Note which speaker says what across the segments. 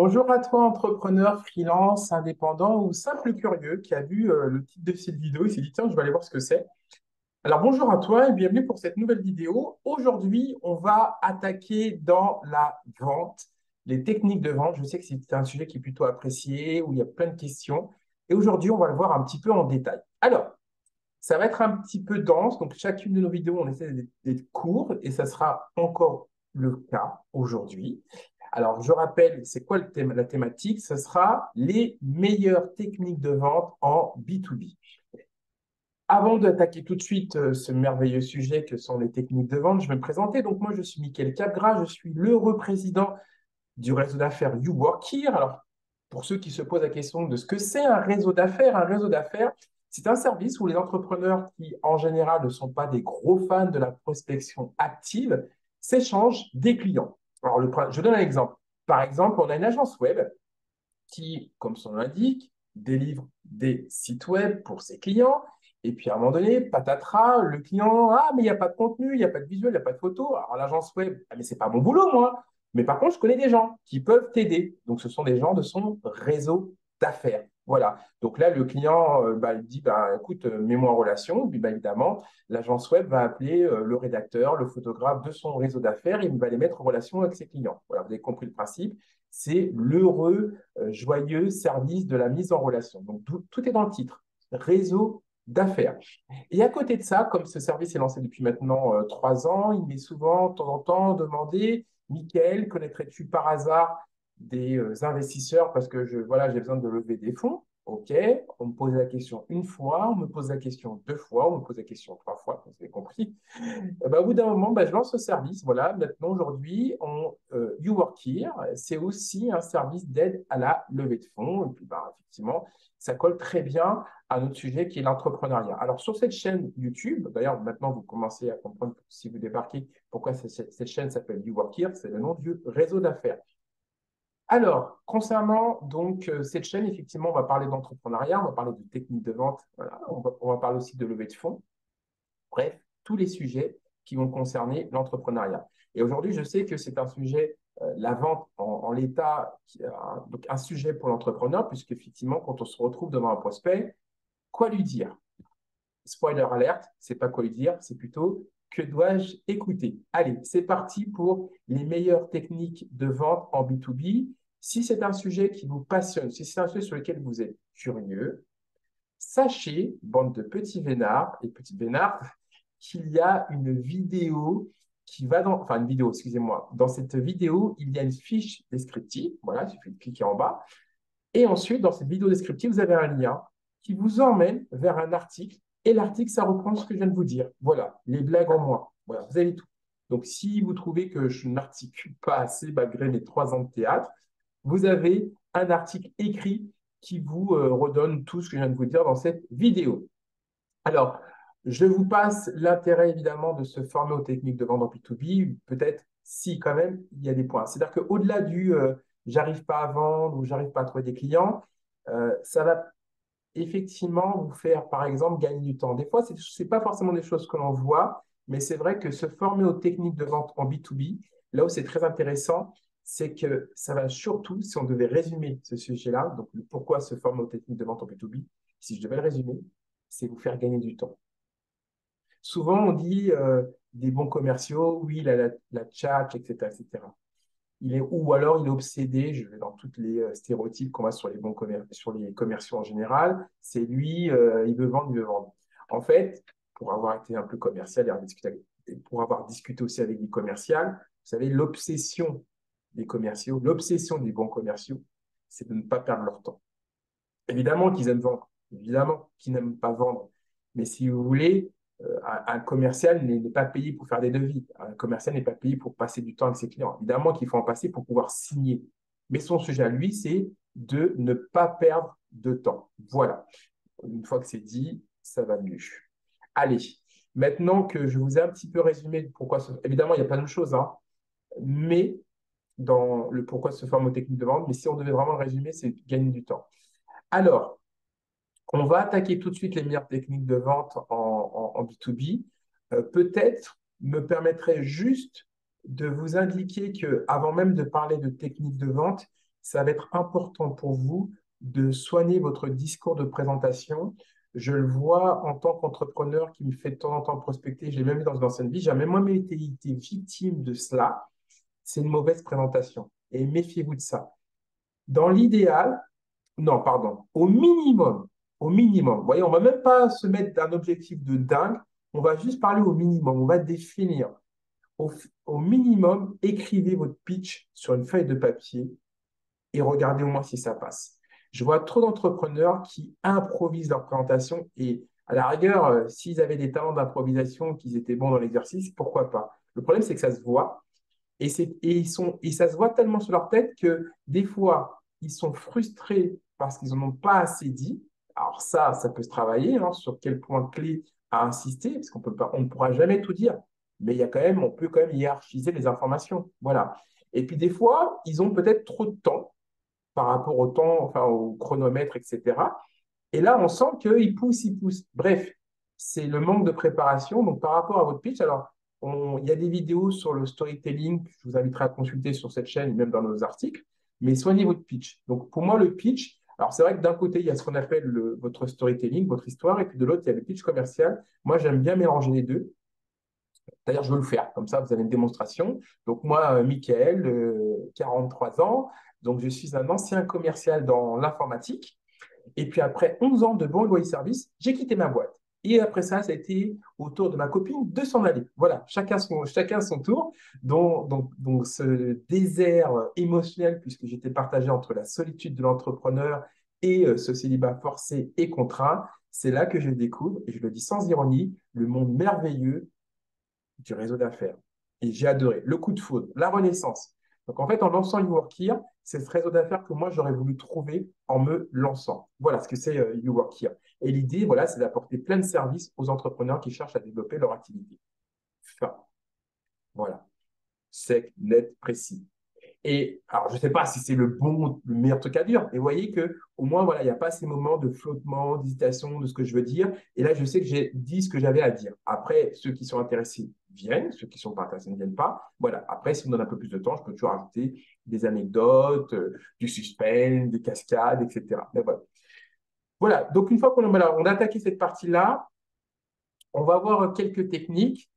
Speaker 1: Bonjour à toi, entrepreneur, freelance, indépendant ou simple curieux qui a vu le titre de cette vidéo et s'est dit, tiens, je vais aller voir ce que c'est. Alors, bonjour à toi et bienvenue pour cette nouvelle vidéo. Aujourd'hui, on va attaquer dans la vente, les techniques de vente. Je sais que c'est un sujet qui est plutôt apprécié, où il y a plein de questions. Et aujourd'hui, on va le voir un petit peu en détail. Alors, ça va être un petit peu dense, donc chacune de nos vidéos, on essaie d'être court et ça sera encore le cas aujourd'hui. Alors, je rappelle, c'est quoi la thématique? Ce sera les meilleures techniques de vente en B2B. Avant d'attaquer tout de suite ce merveilleux sujet que sont les techniques de vente, je vais me présenter. Donc, moi, je suis Mickaël Capgras, je suis l'heureux président du réseau d'affaires You Work Here. Alors, pour ceux qui se posent la question de ce que c'est un réseau d'affaires, c'est un service où les entrepreneurs qui, en général, ne sont pas des gros fans de la prospection active, s'échangent des clients. Alors, je donne un exemple. Par exemple, on a une agence web qui, comme son nom l'indique, délivre des sites web pour ses clients. Et puis à un moment donné, patatras, le client, ah, mais il n'y a pas de contenu, il n'y a pas de visuel, il n'y a pas de photo. Alors l'agence web, ah, mais c'est pas mon boulot, moi. Mais par contre, je connais des gens qui peuvent t'aider. Donc ce sont des gens de son réseau d'affaires. Voilà. Donc là, le client, il dit, bah, écoute, mets-moi en relation. Et puis, bah, évidemment, l'agence web va appeler le rédacteur, le photographe de son réseau d'affaires et il va les mettre en relation avec ses clients. Voilà, vous avez compris le principe. C'est l'heureux joyeux service de la mise en relation. Donc, tout est dans le titre, réseau d'affaires. Et à côté de ça, comme ce service est lancé depuis maintenant 3 ans, il m'est souvent, de temps en temps, demandé, Mickaël, connaîtrais-tu par hasard des investisseurs parce que voilà, j'ai besoin de lever des fonds? OK, on me pose la question une fois, on me pose la question deux fois, on me pose la question trois fois, vous avez compris. Au bout d'un moment, je lance ce service. Voilà, maintenant, aujourd'hui, You Work Here, c'est aussi un service d'aide à la levée de fonds. Et puis, effectivement, ça colle très bien à notre sujet qui est l'entrepreneuriat. Alors, sur cette chaîne YouTube, d'ailleurs, maintenant, vous commencez à comprendre, si vous débarquez, pourquoi cette chaîne s'appelle You Work Here, c'est le nom du réseau d'affaires. Alors, concernant donc cette chaîne, effectivement, on va parler d'entrepreneuriat, on va parler de techniques de vente, voilà, on va parler aussi de levée de fonds. Bref, tous les sujets qui vont concerner l'entrepreneuriat. Et aujourd'hui, je sais que c'est un sujet, la vente en l'état, donc un sujet pour l'entrepreneur, puisqu'effectivement, quand on se retrouve devant un prospect, quoi lui dire? Spoiler alert, c'est pas quoi lui dire, c'est plutôt que dois-je écouter? Allez, c'est parti pour les meilleures techniques de vente en B2B. Si c'est un sujet qui vous passionne, si c'est un sujet sur lequel vous êtes curieux, sachez, bande de petits vénards et petites vénardes, qu'il y a une vidéo qui va dans, enfin une vidéo, excusez-moi. Dans cette vidéo, il y a une fiche descriptive. Voilà, il suffit de cliquer en bas. Et ensuite, dans cette vidéo descriptive, vous avez un lien qui vous emmène vers un article. Et l'article, ça reprend ce que je viens de vous dire. Voilà, les blagues en moins. Voilà, vous avez tout. Donc, si vous trouvez que je n'articule pas assez malgré mes 3 ans de théâtre, vous avez un article écrit qui vous redonne tout ce que je viens de vous dire dans cette vidéo. Alors, je vous passe l'intérêt évidemment de se former aux techniques de vente en B2B. Peut-être si quand même il y a des points. C'est-à-dire qu'au-delà du j'arrive pas à vendre ou j'arrive pas à trouver des clients, ça va effectivement vous faire par exemple gagner du temps. Des fois, ce n'est pas forcément des choses que l'on voit, mais c'est vrai que se former aux techniques de vente en B2B, là où c'est très intéressant, c'est que ça va surtout, si on devait résumer ce sujet-là, donc pourquoi se former aux techniques de vente en B2B, si je devais le résumer, c'est vous faire gagner du temps. Souvent, on dit des bons commerciaux, oui, la tchatch, etc., etc. Ou alors il est obsédé, je vais dans tous les stéréotypes qu'on a sur sur les commerciaux en général, c'est lui, il veut vendre, il veut vendre. En fait, pour avoir été un peu commercial et pour avoir discuté aussi avec des commerciaux, vous savez, l'obsession des commerciaux, l'obsession des bons commerciaux, c'est de ne pas perdre leur temps. Évidemment qu'ils aiment vendre, évidemment qu'ils n'aiment pas vendre. Mais si vous voulez, un commercial n'est pas payé pour faire des devis. Un commercial n'est pas payé pour passer du temps avec ses clients. Évidemment qu'il faut en passer pour pouvoir signer. Mais son sujet à lui, c'est de ne pas perdre de temps. Voilà. Une fois que c'est dit, ça va mieux. Allez, maintenant que je vous ai un petit peu résumé pourquoi évidemment, il y a plein de choses, hein, mais dans le pourquoi se forme aux techniques de vente, mais si on devait vraiment le résumer, c'est gagner du temps. Alors, on va attaquer tout de suite les meilleures techniques de vente en B2B. Peut-être me permettrait juste de vous indiquer que, avant même de parler de techniques de vente, ça va être important pour vous de soigner votre discours de présentation. Je le vois en tant qu'entrepreneur qui me fait de temps en temps prospecter, je l'ai même vu dans une ancienne vie, j'ai même moi-même été victime de cela. C'est une mauvaise présentation. Et méfiez-vous de ça. Dans l'idéal, non, pardon, au minimum, vous voyez, on va même pas se mettre d'un objectif de dingue, on va juste parler au minimum, on va définir. Au minimum, écrivez votre pitch sur une feuille de papier et regardez au moins si ça passe. Je vois trop d'entrepreneurs qui improvisent leur présentation et à la rigueur, s'ils avaient des talents d'improvisation, qu'ils étaient bons dans l'exercice, pourquoi pas. Le problème, c'est que ça se voit et ça se voit tellement sur leur tête que des fois, ils sont frustrés parce qu'ils n'en ont pas assez dit. Alors ça peut se travailler hein, sur quel point clé à insister, parce on ne pourra jamais tout dire, mais on peut quand même hiérarchiser les informations. Voilà. Et puis des fois, ils ont peut-être trop de temps par rapport au temps, enfin au chronomètre, etc. Et là, on sent qu'il pousse, il pousse. Bref, c'est le manque de préparation. Donc, par rapport à votre pitch, alors, il y a des vidéos sur le storytelling que je vous inviterai à consulter sur cette chaîne, même dans nos articles. Mais soignez votre pitch. Donc, pour moi, le pitch, alors c'est vrai que d'un côté, il y a ce qu'on appelle votre storytelling, votre histoire, et puis de l'autre, il y a le pitch commercial. Moi, j'aime bien mélanger les deux. D'ailleurs, je veux le faire. Comme ça, vous avez une démonstration. Donc, moi, Michael, 43 ans. Donc, je suis un ancien commercial dans l'informatique. Et puis après 11 ans de bon et loyer service, j'ai quitté ma boîte. Et après ça a été au tour de ma copine de s'en aller. Voilà, chacun son tour. Donc ce désert émotionnel, puisque j'étais partagé entre la solitude de l'entrepreneur et ce célibat forcé et contraint, c'est là que je découvre, et je le dis sans ironie, le monde merveilleux du réseau d'affaires. Et j'ai adoré. Le coup de foudre, la renaissance. Donc, en fait, en lançant YouWorkHere, c'est ce réseau d'affaires que moi, j'aurais voulu trouver en me lançant. Voilà ce que c'est YouWorkHere. Et l'idée, voilà, c'est d'apporter plein de services aux entrepreneurs qui cherchent à développer leur activité. Enfin, voilà. Sec, net, précis. Et alors, je ne sais pas si c'est le meilleur truc à dire, mais vous voyez que au moins, voilà, il n'y a pas ces moments de flottement, d'hésitation de ce que je veux dire. Et là, je sais que j'ai dit ce que j'avais à dire. Après, ceux qui sont intéressés viennent, ceux qui ne sont pas intéressés ne viennent pas. Voilà. Après, si on donne un peu plus de temps, je peux toujours ajouter des anecdotes, du suspense, des cascades, etc. Mais voilà. Voilà. Donc, une fois on a attaqué cette partie-là, on va voir quelques techniques.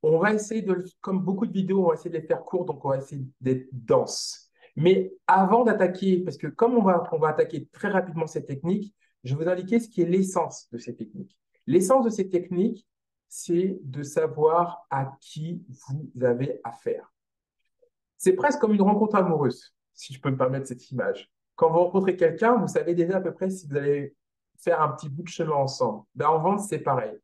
Speaker 1: On va essayer comme beaucoup de vidéos, on va essayer de les faire courtes, donc on va essayer d'être dense. Mais avant d'attaquer, parce que comme on va attaquer très rapidement ces techniques, je vais vous indiquer ce qui est l'essence de ces techniques. L'essence de ces techniques, c'est de savoir à qui vous avez affaire. C'est presque comme une rencontre amoureuse, si je peux me permettre cette image. Quand vous rencontrez quelqu'un, vous savez déjà à peu près si vous allez faire un petit bout de chemin ensemble. Ben, en vente, c'est pareil.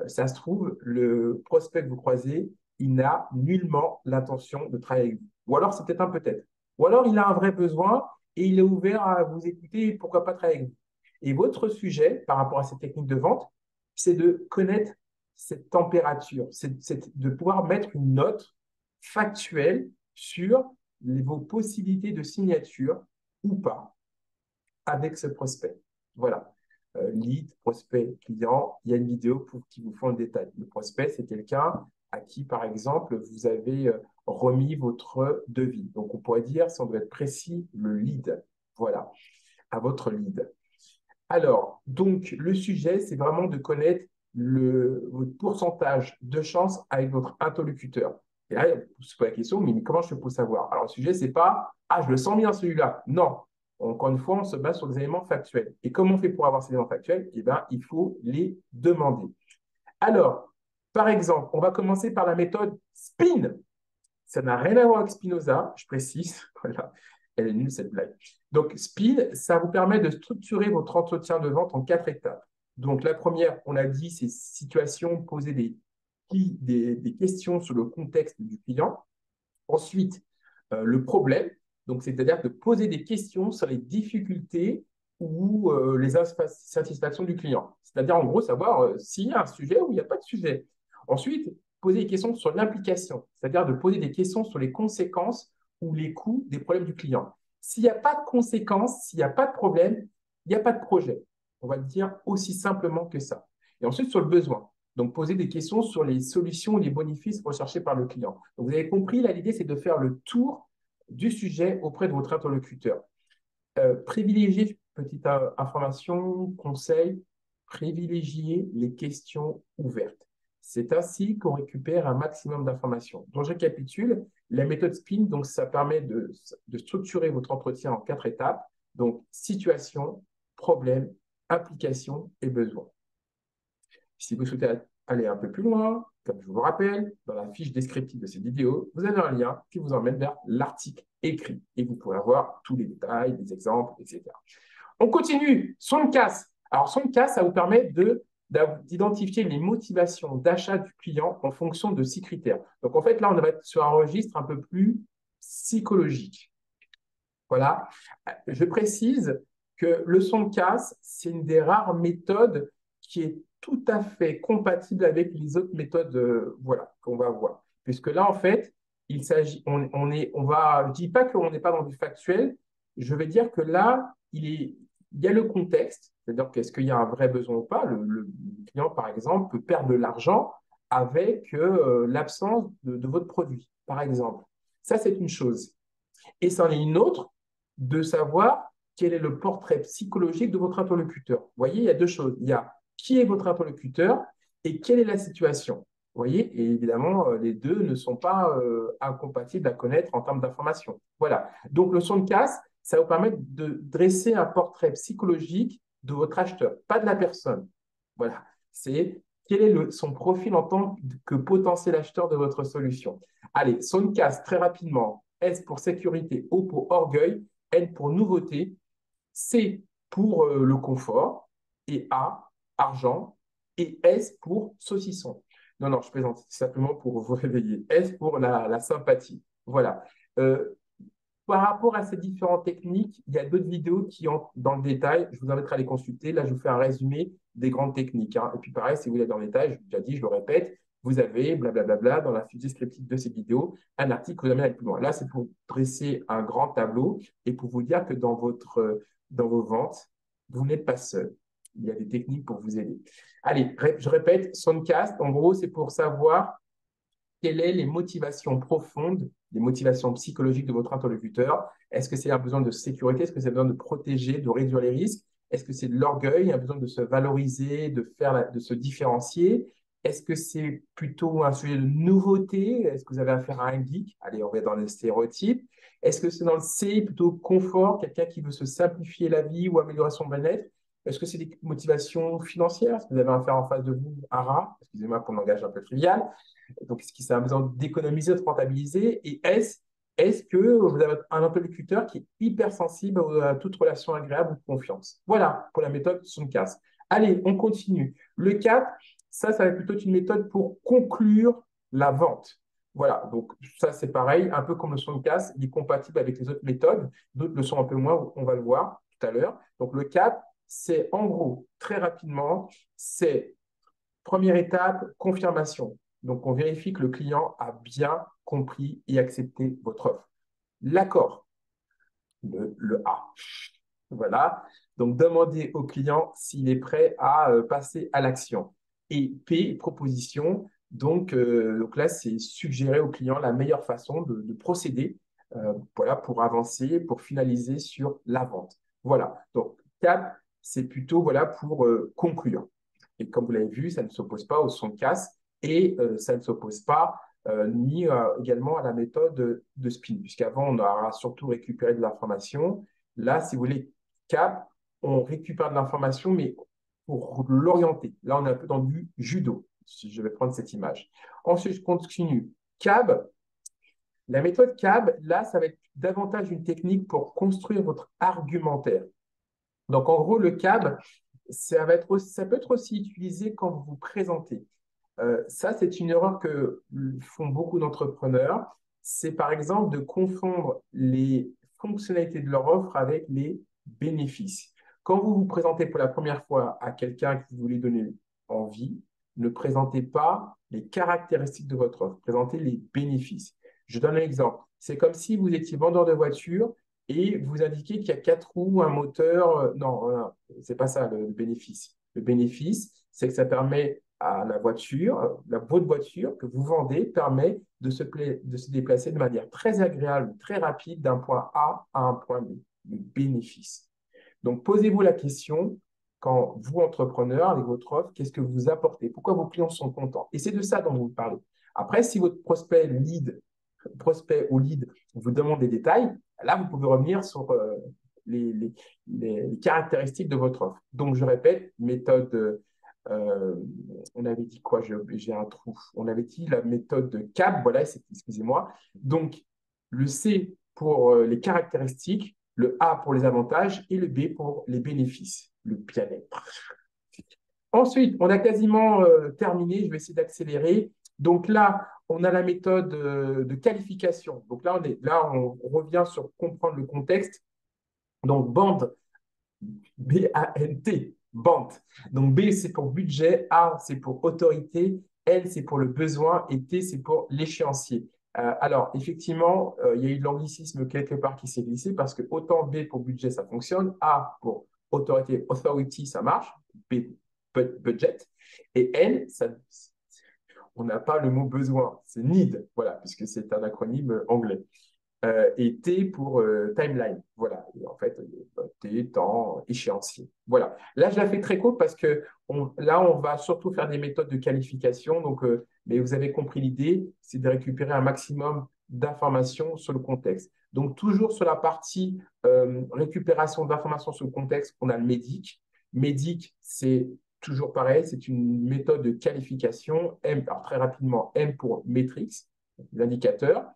Speaker 1: Ça se trouve, le prospect que vous croisez, il n'a nullement l'intention de travailler avec vous. Ou alors, c'est peut-être un peut-être. Ou alors, il a un vrai besoin et il est ouvert à vous écouter et pourquoi pas travailler avec vous. Et votre sujet, par rapport à cette technique de vente, c'est de connaître cette température, c'est de pouvoir mettre une note factuelle sur vos possibilités de signature ou pas avec ce prospect. Voilà. Lead, prospect, client, il y a une vidéo qui vous font le détail. Le prospect, c'est quelqu'un à qui, par exemple, vous avez remis votre devis. Donc, on pourrait dire, si on doit être précis, le lead. Voilà, à votre lead. Alors, donc, le sujet, c'est vraiment de connaître votre pourcentage de chance avec votre interlocuteur. Et là, on se pose la question, mais comment je peux savoir? Alors, le sujet, c'est pas, ah, je le sens bien celui-là. Non. Encore une fois, on se base sur des éléments factuels. Et comment on fait pour avoir ces éléments factuels? Eh bien, il faut les demander. Alors, par exemple, on va commencer par la méthode SPIN. Ça n'a rien à voir avec Spinoza, je précise. Voilà. Elle est nulle, cette blague. Donc, SPIN, ça vous permet de structurer votre entretien de vente en 4 étapes. Donc, la première, on l'a dit, c'est situation, poser des questions sur le contexte du client. Ensuite, le problème, donc c'est-à-dire de poser des questions sur les difficultés ou les insatisfactions du client. C'est-à-dire, en gros, savoir s'il y a un sujet ou il n'y a pas de sujet. Ensuite, poser des questions sur l'implication, c'est-à-dire de poser des questions sur les conséquences ou les coûts des problèmes du client. S'il n'y a pas de conséquences, s'il n'y a pas de problème, il n'y a pas de projet. On va le dire aussi simplement que ça. Et ensuite, sur le besoin. Donc, poser des questions sur les solutions et les bénéfices recherchés par le client. Donc, vous avez compris, là, l'idée, c'est de faire le tour du sujet auprès de votre interlocuteur. Privilégiez, petite information, conseil, privilégiez les questions ouvertes. C'est ainsi qu'on récupère un maximum d'informations. Donc, je récapitule, la méthode SPIN, donc, ça permet de structurer votre entretien en 4 étapes. Donc, situation, problème, implication et besoin. Si vous souhaitez aller un peu plus loin, comme je vous le rappelle, dans la fiche descriptive de cette vidéo, vous avez un lien qui vous emmène vers l'article écrit et vous pourrez avoir tous les détails, les exemples, etc. On continue. Son de casse. Alors, son de casse, ça vous permet d'identifier les motivations d'achat du client en fonction de 6 critères. Donc, en fait, là, on va être sur un registre un peu plus psychologique. Voilà. Je précise que le son de casse, c'est une des rares méthodes qui est tout à fait compatible avec les autres méthodes voilà, qu'on va voir. Puisque là, en fait, il s'agit, je dis pas qu'on n'est pas dans du factuel, je vais dire que là, il y a le contexte, c'est-à-dire qu'est-ce qu'il y a un vrai besoin ou pas. Le client, par exemple, peut perdre de l'argent avec l'absence de votre produit, par exemple. Ça, c'est une chose. Et c'en est une autre de savoir quel est le portrait psychologique de votre interlocuteur. Vous voyez, il y a deux choses. Il y a qui est votre interlocuteur et quelle est la situation. Vous voyez, et évidemment, les deux ne sont pas incompatibles à connaître en termes d'information. Voilà. Donc, le son de casse, ça vous permet de dresser un portrait psychologique de votre acheteur, pas de la personne. Voilà. C'est quel est son profil en tant que potentiel acheteur de votre solution. Allez, son de casse, très rapidement. S pour sécurité, O pour orgueil, N pour nouveauté, C pour le confort, et A, argent, et S pour saucisson. Non, non, je plaisante, c'est simplement pour vous réveiller. S pour la sympathie. Voilà. Euh, Par rapport à ces différentes techniques, il y a d'autres vidéos qui entrent dans le détail. Je vous invite à les consulter. Là, je vous fais un résumé des grandes techniques, hein. Et puis pareil, si vous voulez dans le détail, je vous l'ai déjà dit, je le répète, vous avez blablabla dans la fiche descriptive de ces vidéos un article qui vous amène à aller plus loin. Là, c'est pour dresser un grand tableau et pour vous dire que dans vos ventes, vous n'êtes pas seul. Il y a des techniques pour vous aider. Allez, je répète, Soundcast, en gros, c'est pour savoir quelles sont les motivations profondes, les motivations psychologiques de votre interlocuteur. Est-ce que c'est un besoin de sécurité? Est-ce que c'est un besoin de protéger, de réduire les risques? Est-ce que c'est de l'orgueil, un besoin de se valoriser, de se différencier? Est-ce que c'est plutôt un sujet de nouveauté? Est-ce que vous avez affaire à un geek? Allez, on va dans les stéréotypes. Est-ce que c'est dans le C, plutôt confort, quelqu'un qui veut se simplifier la vie ou améliorer son bien-être? Est-ce que c'est des motivations financières? Est-ce que vous avez affaire en face de vous à un rat? Excusez-moi pour le langage un peu trivial. Donc, est-ce qu'il a besoin d'économiser, de rentabiliser? Et est-ce que vous avez un interlocuteur qui est hypersensible à toute relation agréable ou de confiance? Voilà pour la méthode Soundcast. Allez, on continue. Le 4, ça va être plutôt une méthode pour conclure la vente. Voilà, donc ça c'est pareil, un peu comme le Soundcast, il est compatible avec les autres méthodes. D'autres le sont un peu moins, on va le voir tout à l'heure. Donc le 4, c'est en gros, très rapidement, c'est première étape, confirmation. Donc, on vérifie que le client a bien compris et accepté votre offre. L'accord, le A. Voilà. Donc, demandez au client s'il est prêt à passer à l'action. Et P, proposition. Donc là, c'est suggérer au client la meilleure façon de procéder voilà, pour avancer, pour finaliser sur la vente. Voilà. Donc, 4, c'est plutôt voilà, pour conclure. Et comme vous l'avez vu, ça ne s'oppose pas au son de casse et ça ne s'oppose pas ni également à la méthode de spin, puisqu'avant, on aura surtout récupéré de l'information. Là, si vous voulez, cap, on récupère de l'information, mais pour l'orienter. Là, on est un peu dans du judo, si je vais prendre cette image. Ensuite, je continue. CAB, la méthode CAB, là, ça va être davantage une technique pour construire votre argumentaire. Donc, en gros, le CAB, ça peut être aussi utilisé quand vous vous présentez. Ça, c'est une erreur que font beaucoup d'entrepreneurs. C'est par exemple de confondre les fonctionnalités de leur offre avec les bénéfices. Quand vous vous présentez pour la première fois à quelqu'un qui vous lui donner envie, ne présentez pas les caractéristiques de votre offre, présentez les bénéfices. Je donne un exemple. C'est comme si vous étiez vendeur de voiture et vous indiquez qu'il y a 4 roues, un moteur. Non, voilà, c'est pas ça le bénéfice. Le bénéfice, c'est que ça permet à la voiture, votre voiture que vous vendez permet de se déplacer de manière très agréable, très rapide d'un point A à un point B. Le bénéfice. Donc, posez-vous la question, quand vous, entrepreneur, avec votre offre, qu'est-ce que vous apportez? Pourquoi vos clients sont contents? Et c'est de ça dont vous parlez. Après, si votre prospect ou lead vous demande des détails, là, vous pouvez revenir sur les, les- les caractéristiques de votre offre. Donc, je répète, méthode, euh, on avait dit quoi? J'ai un trou. On avait dit la méthode de CAP, voilà, excusez-moi. Donc, le C pour les caractéristiques, le A pour les avantages et le B pour les bénéfices, le bien-être. Ensuite, on a quasiment terminé. Je vais essayer d'accélérer. Donc là, on a la méthode de qualification. Donc là, on revient sur comprendre le contexte. Donc, bande, B-A-N-T, bande. Donc, B, c'est pour budget, A, c'est pour autorité, L, c'est pour le besoin et T, c'est pour l'échéancier. Alors, effectivement, il y a eu de l'anglicisme quelque part qui s'est glissé parce que autant B pour budget, ça fonctionne, A pour autorité, authority, ça marche, B, budget, et N, ça, on n'a pas le mot besoin, c'est need, voilà, puisque c'est un acronyme anglais. Et T pour timeline. Voilà. Et en fait, T, temps, échéancier. Voilà. Là, je la fais très courte parce que là, on va surtout faire des méthodes de qualification. Donc, mais vous avez compris l'idée, c'est de récupérer un maximum d'informations sur le contexte. Donc, toujours sur la partie récupération d'informations sur le contexte, on a le MEDIC. MEDIC, c'est toujours pareil, c'est une méthode de qualification. M, alors très rapidement, M pour Matrix, l'indicateur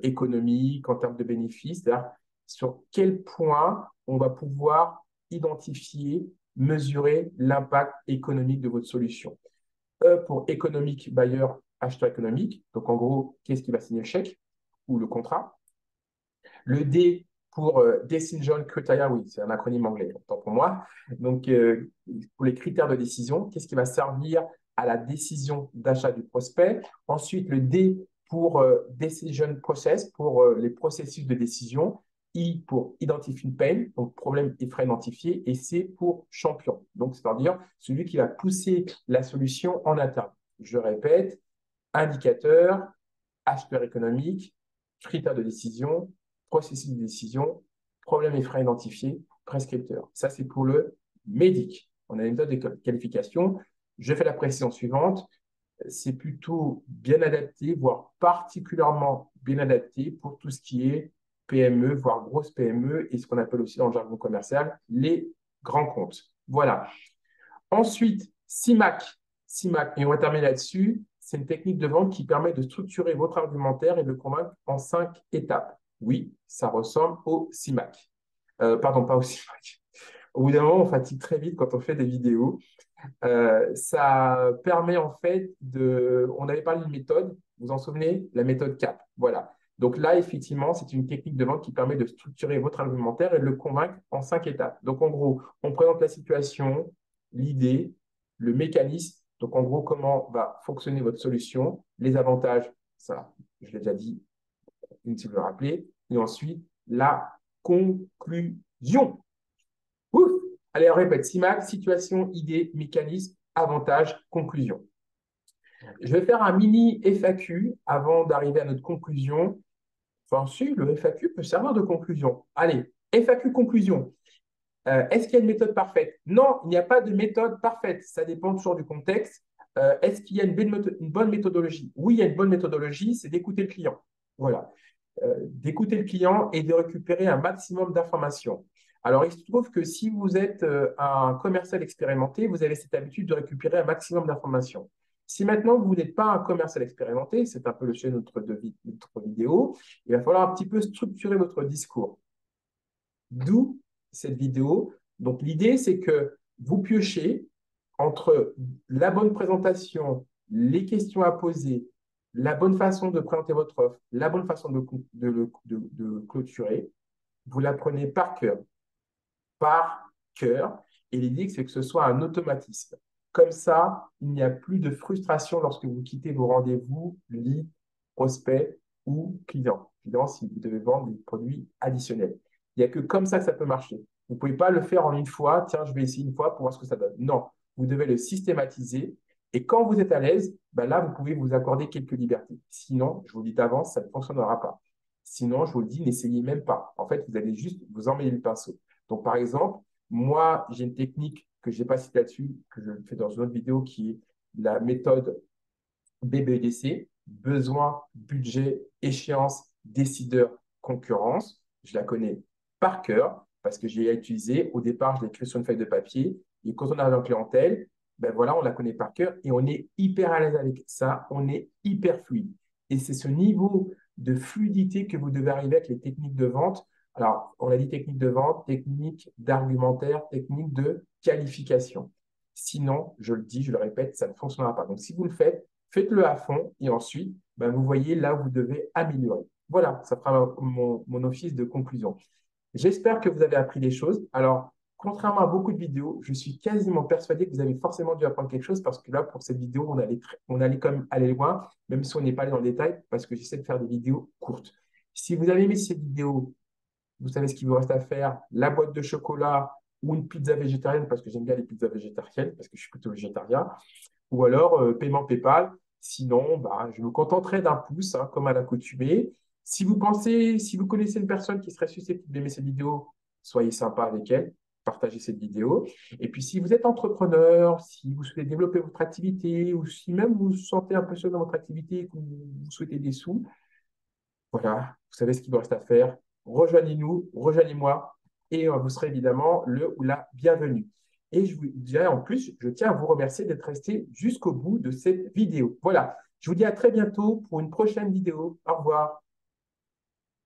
Speaker 1: économique, en termes de bénéfices, c'est-à-dire sur quel point on va pouvoir identifier, mesurer l'impact économique de votre solution. E pour économique, buyer, acheteur économique. Donc, en gros, qui est-ce qui va signer le chèque ou le contrat? Le D pour Decision Criteria, oui, c'est un acronyme anglais, autant pour moi. Donc, pour les critères de décision, qu'est-ce qui va servir à la décision d'achat du prospect? Ensuite, le D pour Decision Process, pour les processus de décision. I pour Identify Pain, donc problème et frais identifiés. Et C pour champion, donc c'est-à-dire celui qui va pousser la solution en interne. Je répète, indicateur, acheteur économique, critères de décision, processus de décision, problème et freins identifiés, prescripteur. Ça, c'est pour le médic. On a une méthode de qualification. Je fais la précision suivante. C'est plutôt bien adapté, voire particulièrement bien adapté pour tout ce qui est PME, voire grosse PME, et ce qu'on appelle aussi dans le jargon commercial les grands comptes. Voilà. Ensuite, CIMAC. CIMAC, et on va terminer là-dessus. C'est une technique de vente qui permet de structurer votre argumentaire et de le convaincre en 5 étapes. Oui, ça ressemble au CIMAC. Pardon, pas au CIMAC. Au bout d'un moment, on fatigue très vite quand on fait des vidéos. Ça permet en fait de… On avait parlé d'une méthode, vous vous en souvenez? La méthode CAP. Voilà. Donc là, effectivement, c'est une technique de vente qui permet de structurer votre argumentaire et de le convaincre en 5 étapes. Donc en gros, on présente la situation, l'idée, le mécanisme. Donc en gros, comment va fonctionner votre solution, les avantages, ça, je l'ai déjà dit, inutile de le rappeler. Et ensuite, la conclusion. Ouf! Allez, on répète. CIMAC, situation, idée, mécanisme, avantage, conclusion. Je vais faire un mini FAQ avant d'arriver à notre conclusion. Enfin, si, le FAQ peut servir de conclusion. Allez, FAQ conclusion. Est-ce qu'il y a une méthode parfaite? Non, il n'y a pas de méthode parfaite. Ça dépend toujours du contexte. Est-ce qu'il y a une bonne méthodologie? Oui, il y a une bonne méthodologie, c'est d'écouter le client. Voilà. D'écouter le client et de récupérer un maximum d'informations. Alors, il se trouve que si vous êtes un commercial expérimenté, vous avez cette habitude de récupérer un maximum d'informations. Si maintenant vous n'êtes pas un commercial expérimenté, c'est un peu le sujet de notre vidéo, il va falloir un petit peu structurer votre discours. D'où cette vidéo. Donc, l'idée, c'est que vous piochez entre la bonne présentation, les questions à poser, la bonne façon de présenter votre offre, la bonne façon de clôturer. Vous l'apprenez par cœur. Par cœur. Et l'idée, c'est que ce soit un automatisme. Comme ça, il n'y a plus de frustration lorsque vous quittez vos rendez-vous, lead, prospect ou client. Client, si vous devez vendre des produits additionnels. Il n'y a que comme ça que ça peut marcher. Vous ne pouvez pas le faire en une fois. Tiens, je vais essayer une fois pour voir ce que ça donne. Non, vous devez le systématiser Et quand vous êtes à l'aise, ben là, vous pouvez vous accorder quelques libertés. Sinon, je vous le dis d'avance, ça ne fonctionnera pas. Sinon, je vous le dis, n'essayez même pas. En fait, vous allez juste vous emmêler le pinceau. Donc, par exemple, moi, j'ai une technique que je n'ai pas citée là-dessus, que je fais dans une autre vidéo, qui est la méthode BBDC, besoin, budget, échéance, décideur, concurrence. Je la connais par cœur parce que j'ai utilisé. Au départ, je l'ai écrit sur une feuille de papier. Et quand on arrive en clientèle, ben voilà, on la connaît par cœur et on est hyper à l'aise avec ça. On est hyper fluide. Et c'est ce niveau de fluidité que vous devez arriver avec les techniques de vente. Alors, on a dit technique de vente, technique d'argumentaire, technique de qualification. Sinon, je le dis, je le répète, ça ne fonctionnera pas. Donc, si vous le faites, faites-le à fond et ensuite, ben, vous voyez là où vous devez améliorer. Voilà, ça fera mon office de conclusion. J'espère que vous avez appris des choses. Alors, contrairement à beaucoup de vidéos, je suis quasiment persuadé que vous avez forcément dû apprendre quelque chose parce que là, pour cette vidéo, on allait quand même aller loin, même si on n'est pas allé dans le détail, parce que j'essaie de faire des vidéos courtes. Si vous avez aimé cette vidéo, vous savez ce qu'il vous reste à faire, la boîte de chocolat ou une pizza végétarienne, parce que j'aime bien les pizzas végétariennes, parce que je suis plutôt végétarien, ou alors paiement PayPal. Sinon, bah, je me contenterai d'un pouce, hein, comme à l'accoutumée. Si vous connaissez une personne qui serait susceptible d'aimer cette vidéo, soyez sympa avec elle, partagez cette vidéo. Et puis, si vous êtes entrepreneur, si vous souhaitez développer votre activité, ou si même vous vous sentez un peu seul dans votre activité et que vous souhaitez des sous, voilà, vous savez ce qu'il vous reste à faire. Rejoignez-nous, rejoignez-moi, et vous serez évidemment le ou la bienvenue. Et je vous dirais en plus, je tiens à vous remercier d'être resté jusqu'au bout de cette vidéo. Voilà, je vous dis à très bientôt pour une prochaine vidéo. Au revoir.